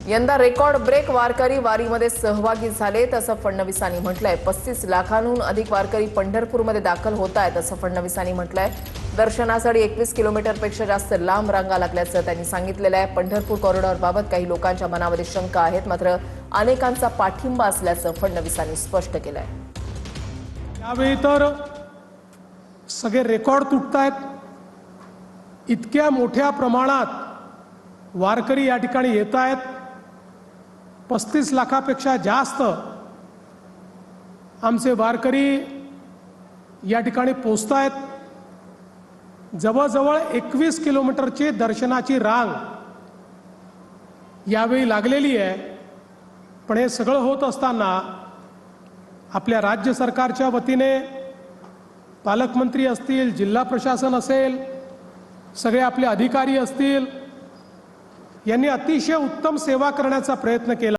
यंदा record break वारकरी वारीमध्ये सहभागी झाले असं फडणवीसांनी म्हटलंय। 35 लाखांहून अधिक वारकरी पंढरपूरमध्ये दाखल होत आहेत असं फडणवीसांनी म्हटलंय। दर्शनासाठी 21 किलोमीटरपेक्षा जास्त लांब रांगा लागल्याचं त्यांनी सांगितलेलं आहे। पंढरपूर कॉरिडॉरबाबत काही लोकांच्या मनामध्ये शंका आहेत, मात्र अनेकांचा पाठिंबा असल्याचं फडणवीसांनी स्पष्ट केलंय। यावेळी तर सगळे रेकॉर्ड तुटतायत। इतक्या मोठ्या प्रमाणात वारकरी या ठिकाणी येत आहेत। 35 लाखापेक्षा जास्त आमचे वारकरी या ठिकाणी पोहोचतायत। जवळजवळ 21 किलोमीटरची दर्शनाची रांग यावेळी लागलेली आहे। पण हे सगळं होत असताना आपल्या राज्य सरकारच्या वतीने पालकमंत्री असतील, जिल्हा प्रशासन असेल, सगळे आपले अधिकारी असतील, यांनी अतिशय उत्तम सेवा करण्याचा प्रयत्न केला।